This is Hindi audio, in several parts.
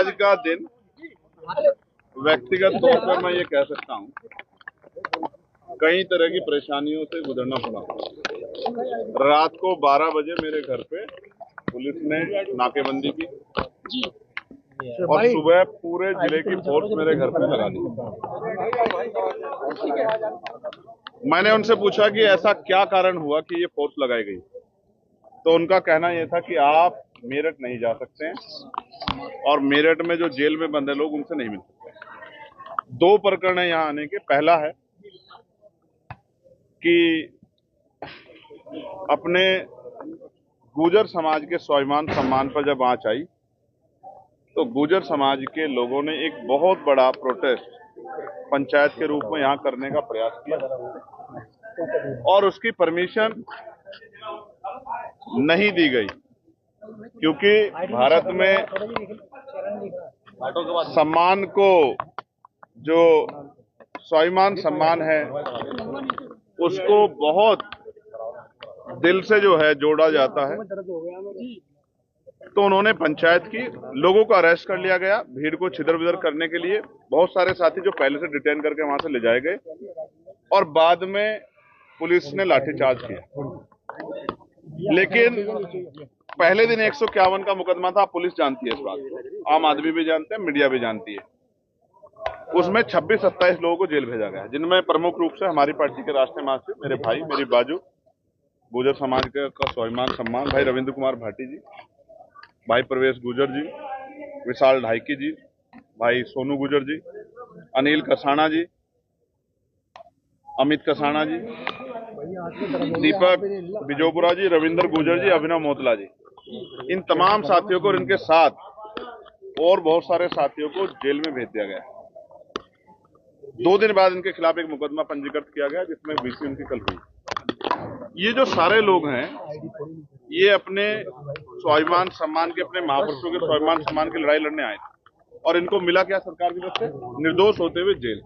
आज का दिन व्यक्तिगत तौर पर मैं ये कह सकता हूँ, कई तरह की परेशानियों से गुजरना पड़ा। रात को 12 बजे मेरे घर पे पुलिस ने नाकेबंदी की और सुबह पूरे जिले की फोर्स मेरे घर पे लगा दी। मैंने उनसे पूछा कि ऐसा क्या कारण हुआ कि ये फोर्स लगाई गई, तो उनका कहना यह था कि आप मेरठ नहीं जा सकते हैं और मेरठ में जो जेल में बंद है लोग उनसे नहीं मिल सकते। दो प्रकरण है यहाँ आने के। पहला है कि अपने गुर्जर समाज के स्वाभिमान सम्मान पर जब आंच आई तो गुर्जर समाज के लोगों ने एक बहुत बड़ा प्रोटेस्ट पंचायत के रूप में यहाँ करने का प्रयास किया और उसकी परमिशन नहीं दी गई, क्योंकि भारत में सम्मान को, जो स्वाभिमान सम्मान है, उसको बहुत दिल से जो है जोड़ा जाता है। तो उन्होंने पंचायत की लोगों को अरेस्ट कर लिया गया, भीड़ को छितर बितर करने के लिए। बहुत सारे साथी जो पहले से डिटेन करके वहां से ले जाए गए और बाद में पुलिस ने लाठीचार्ज किया। लेकिन पहले दिन 151 का मुकदमा था, पुलिस जानती है इस बात को, आम आदमी भी जानते हैं, मीडिया भी जानती है। उसमें 26-27 लोगों को जेल भेजा गया, जिनमें प्रमुख रूप से हमारी पार्टी के राष्ट्रीय महासचिव, मेरे भाई, मेरी बाजू, गुर्जर समाज का स्वाभिमान सम्मान भाई रविंद्र कुमार भाटी जी, भाई प्रवेश गुर्जर जी, विशाल ढाईकी जी, भाई सोनू गुर्जर जी, अनिल कसाना जी, अमित कसाना जी, दीपक बिजोपुरा जी, रविंद्र गुर्जर जी, अभिनव मोतला जी, इन तमाम साथियों को और इनके साथ और बहुत सारे साथियों को जेल में भेज दिया गया। 2 दिन बाद इनके खिलाफ एक मुकदमा पंजीकृत किया गया, जिसमें बीसी उनकी कल हुई। ये जो सारे लोग हैं, ये अपने स्वाभिमान सम्मान के, अपने महापुरुषों के स्वाभिमान सम्मान की लड़ाई लड़ने आए थे और इनको मिला क्या सरकार की तरफ से? निर्दोष होते हुए जेल,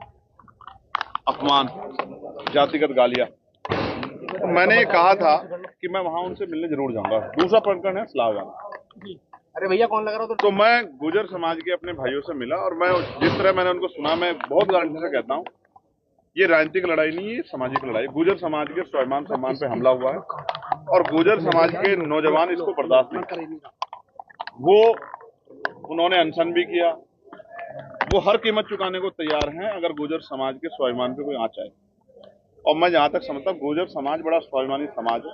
अपमान, जातिगत गालियां। तो मैंने ये कहा था कि मैं वहां उनसे मिलने जरूर जाऊंगा। दूसरा प्रकरण है इस्लामाबाद। अरे भैया कौन लग रहा तो मैं गुर्जर समाज के अपने भाइयों से मिला और मैं जिस तरह मैंने उनको सुना, मैं बहुत गारंटी से कहता हूं, ये राजनीतिक लड़ाई नहीं है, ये सामाजिक लड़ाई। गुर्जर समाज के स्वाभिमान सम्मान पे हमला हुआ है और गुर्जर समाज के नौजवान इसको बर्दाश्त नहीं करेंगे। वो उन्होंने अनशन भी किया, वो हर कीमत चुकाने को तैयार हैं अगर गुर्जर समाज के स्वाभिमान पे कोई आंच आए। और मैं जहां तक समझता हूं, गुर्जर समाज बड़ा स्वाभिमानी समाज है।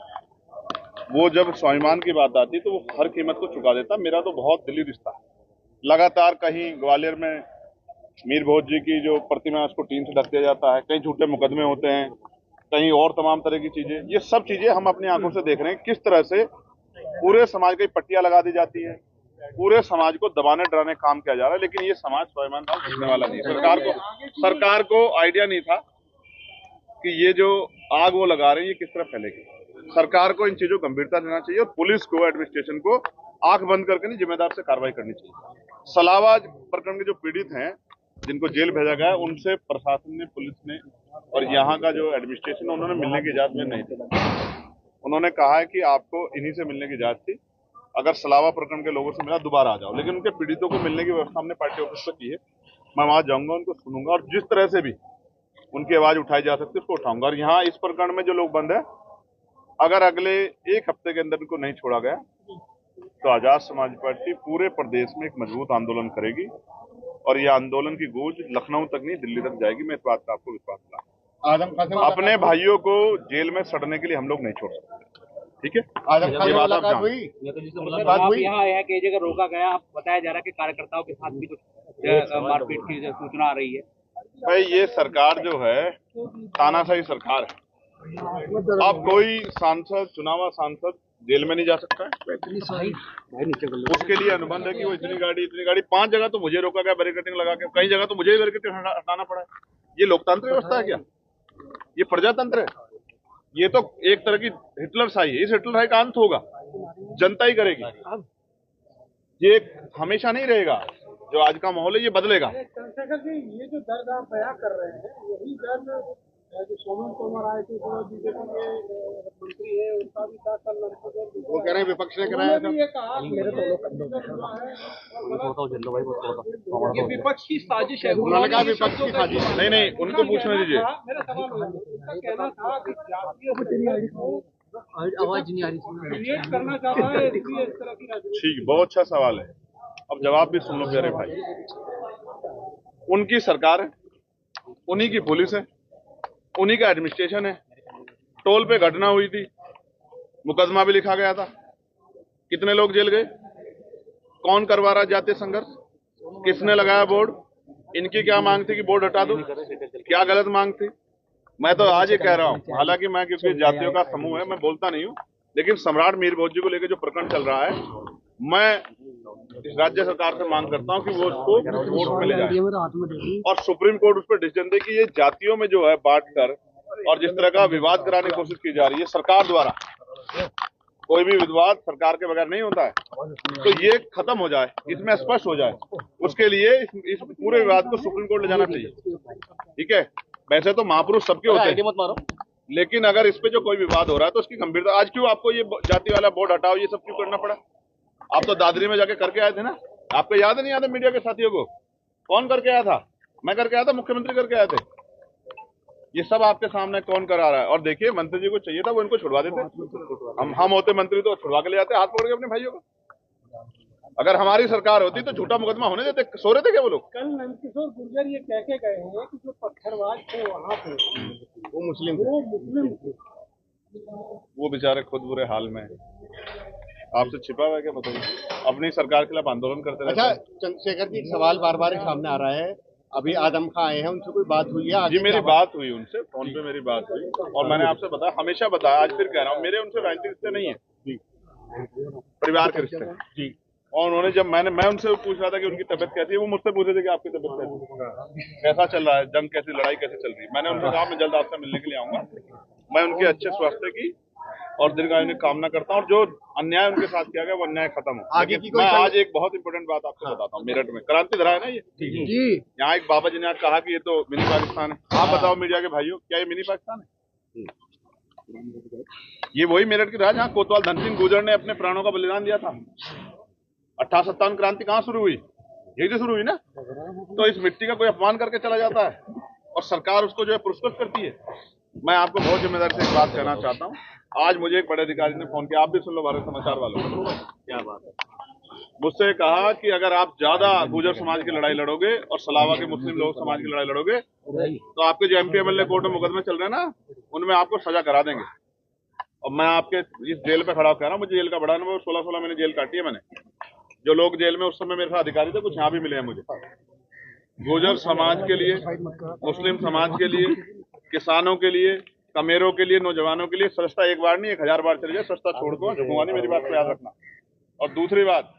वो जब स्वाभिमान की बात आती तो वो हर कीमत को चुका देता। मेरा तो बहुत दिली रिश्ता है। लगातार कहीं ग्वालियर में मीर भोज जी की जो प्रतिमा है उसको टीन से ढक दिया जाता है, कहीं झूठे मुकदमे होते हैं, कहीं और तमाम तरह की चीजें। ये सब चीजें हम अपनी आंखों से देख रहे हैं, किस तरह से पूरे समाज की पट्टियां लगा दी जाती है, पूरे समाज को दबाने डराने काम किया जा रहा है। लेकिन ये समाज स्वाभिमान भाव झुकने वाला नहीं है। सरकार को आइडिया नहीं था कि ये जो आग वो लगा रहे हैं ये किस तरह फैलेगी। सरकार को इन चीजों को गंभीरता देना चाहिए और पुलिस को, एडमिनिस्ट्रेशन को आंख बंद करके नहीं, जिम्मेदार से कार्रवाई करनी चाहिए। सलावाज प्रकरण के जो पीड़ित हैं, जिनको जेल भेजा गया, उनसे प्रशासन ने, पुलिस ने और यहाँ का जो एडमिनिस्ट्रेशन है, उन्होंने मिलने की इजाजत में नहीं दी। उन्होंने कहा है कि आपको इन्हीं से मिलने की इजाजत थी, अगर सलावा प्रकरण के लोगों से मिला दोबारा आ जाओ। लेकिन उनके पीड़ितों को मिलने की व्यवस्था हमने पार्टी ऑफिस से की है। मैं वहां जाऊंगा, उनको सुनूंगा और जिस तरह से भी उनकी आवाज उठाई जा सकती है उसको उठाऊंगा। और यहाँ इस प्रकरण में जो लोग बंद है, अगर अगले 1 हफ्ते के अंदर इनको नहीं छोड़ा गया तो आजाद समाज पार्टी पूरे प्रदेश में एक मजबूत आंदोलन करेगी और ये आंदोलन की गूंज लखनऊ तक नहीं, दिल्ली तक जाएगी। मैं इस बात का आपको विश्वास दिलाता हूं। अपने भाइयों को जेल में सड़ने के लिए हम लोग नहीं छोड़ सकते, ठीक है? ये बात आप आप यहाँ है कि जगह रोका गया, आप बताया जा रहा है कि कार्यकर्ताओं के साथ भी कुछ मारपीट की सूचना आ रही है। भाई ये सरकार जो है तानाशाही सरकार है। अब कोई सांसद, चुनावा सांसद जेल में नहीं जा सकता है। उसके लिए अनुबंध है कि वो इतनी गाड़ी 5 जगह तो मुझे रोका गया बैरिकेडिंग लगा के, कई जगह तो मुझे ही बैरिकेडिंग हटाना पड़ा है। ये लोकतांत्रिक व्यवस्था है क्या? ये प्रजातंत्र है? ये तो एक तरह की हिटलरशाही है। इस हिटलरशाही का अंत होगा, जनता ही करेगी। ये हमेशा नहीं रहेगा। जो आज का माहौल है ये बदलेगा। ये जो दर्द आप बयां कर रहे हैं, यही दर्द सोमन तोमर आए थे, जो बीजेपी के मंत्री है, उनका भी था कल वो कह रहे हैं विपक्ष ने कराया था। ये कहा मेरे ये विपक्ष की साजिश है। उन्होंने कहा विपक्ष की साजिश। नहीं उनको पूछने दीजिए। मेरा सवाल उनका कहना था कि जातीय आवाज नहीं आ रही, क्रिएट करना चाहता है इसलिए इस तरह की राजनीति। ठीक, बहुत अच्छा सवाल है। अब जवाब भी सुन लो प्यारे भाई। उनकी सरकार है, उन्हीं की पुलिस है, उन्हीं का एडमिनिस्ट्रेशन है। टोल पे घटना हुई थी, मुकदमा भी लिखा गया था, कितने लोग जेल गए, कौन करवा रहा जातीय संघर्ष, किसने लगाया बोर्ड, इनकी क्या मांग थी कि बोर्ड हटा दो, क्या गलत मांग थी। मैं तो आज ये कह रहा हूं, हालांकि मैं क्योंकि जातियों का समूह है मैं बोलता नहीं हूं, लेकिन सम्राट मीर भोज जी को लेकर जो प्रकरण चल रहा है, मैं इस राज्य सरकार से मांग करता हूं कि वो उसको कोर्ट में ले जाए और सुप्रीम कोर्ट उस पर डिसीजन दे कि ये जातियों में जो है बांटकर और जिस तरह का विवाद कराने की कोशिश की जा रही है सरकार द्वारा, कोई भी विवाद सरकार के बगैर नहीं होता है, तो ये खत्म हो जाए, इसमें स्पष्ट हो जाए। उसके लिए इस पूरे विवाद को सुप्रीम कोर्ट ले जाना चाहिए। ठीक है, वैसे तो महापुरुष सबके होते हैं, मत मारो, लेकिन अगर इस पे जो कोई विवाद हो रहा है तो उसकी गंभीरता, आज क्यों आपको ये जाति वाला बोर्ड हटाओ ये सब क्यों करना पड़ा? आप तो दादरी में जाके करके आए थे ना, आपको याद नहीं आता मीडिया के साथियों को? कौन करके आया था? मैं करके आया था, मुख्यमंत्री करके आए थे। ये सब आपके सामने कौन करा रहा है? और देखिए मंत्री जी को चाहिए था वो इनको छुड़वा देते, हम होते मंत्री तो छुड़वा के ले जाते हाथ पकड़ के अपने भाइयों को। अगर हमारी सरकार होती तो झूठा मुकदमा होने देते, सो रहे थे क्या वो लोग? कल नंदकिशोर गुर्जर ये कह के गए हैं कि जो पत्थरबाज थे वहाँ पे वो मुस्लिम थे। वो बेचारे खुद बुरे हाल में, आपसे छिपा हुआ है क्या? बताइए, अपनी सरकार के खिलाफ आंदोलन करते रहते। अच्छा चंद्रशेखर जी, एक सवाल बार बार सामने आ रहा है, अभी आदम खां आए हैं, उनसे कोई बात हुई है? जी मेरी बात हुई उनसे, फोन पे मेरी बात हुई और मैंने आपसे बताया, हमेशा बताया, आज फिर कह रहा हूँ, मेरे उनसे राजनीतिक रिश्ते नहीं है जी, परिवार के रिश्ते जी। और उन्होंने जब मैं उनसे पूछ रहा था कि उनकी तबीयत कैसी है, वो मुझसे पूछ रहे थे कि आपकी तबीयत कैसी है, कैसा चल रहा है, जंग कैसी, लड़ाई कैसे चल रही है। मैंने उनसे कहा मैं जल्द आपसे मिलने के लिए आऊंगा, मैं उनके अच्छे स्वास्थ्य की और दीर्घायु की कामना करता हूँ और जो अन्याय उनके साथ किया गया वो अन्याय खत्म हो। आगे की कोई मैं आज एक बहुत इंपॉर्टेंट बात आपको बताता हूँ। मेरठ में क्रांति धरा है ना ये जी, यहाँ एक बाबा जी ने कहा कि ये तो मिनी पाकिस्तान है। आप बताओ मीडिया के भाइयों, क्या ये मिनी पाकिस्तान है? ये वही मेरठ की राह जहाँ कोतवाल धन सिंह गुर्जर ने अपने प्राणों का बलिदान दिया था। 58-57 क्रांति कहाँ शुरू हुई? यही तो शुरू हुई ना। तो इस मिट्टी का कोई अपमान करके चला जाता है और सरकार उसको जो है पुरस्कृत करती है। मैं आपको बहुत जिम्मेदारी से एक बात कहना चाहता हूँ। आज मुझे एक बड़े अधिकारी ने फोन किया, आप भी सुन लो भारत समाचार वालों, क्या बात है, मुझसे कहा कि अगर आप ज्यादा गुर्जर समाज की लड़ाई लड़ोगे और सलावा के मुस्लिम लोग समाज की लड़ाई लड़ोगे तो आपके जो MP MLA कोर्ट में मुकदमे चल रहे हैं ना, उनमें आपको सजा करा देंगे। और मैं आपके इस जेल पे खड़ा कह रहा हूँ, मुझे जेल का बड़ा अनुभव, 16 महीने जेल काटी है मैंने। जो लोग जेल में उस समय मेरे साथ अधिकारी थे, कुछ यहाँ भी मिले हैं मुझे। गुर्जर समाज के लिए, मुस्लिम समाज के लिए, किसानों के लिए, कमेरों के लिए, नौजवानों के लिए सस्ता एक बार नहीं 1000 बार चले जाए, सस्ता छोड़ दो, झुकूंगा नहीं, मेरी बात को याद रखना। और दूसरी बात,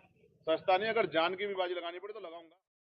सस्ता नहीं, अगर जान की भी बाजी लगानी पड़े तो लगाऊंगा।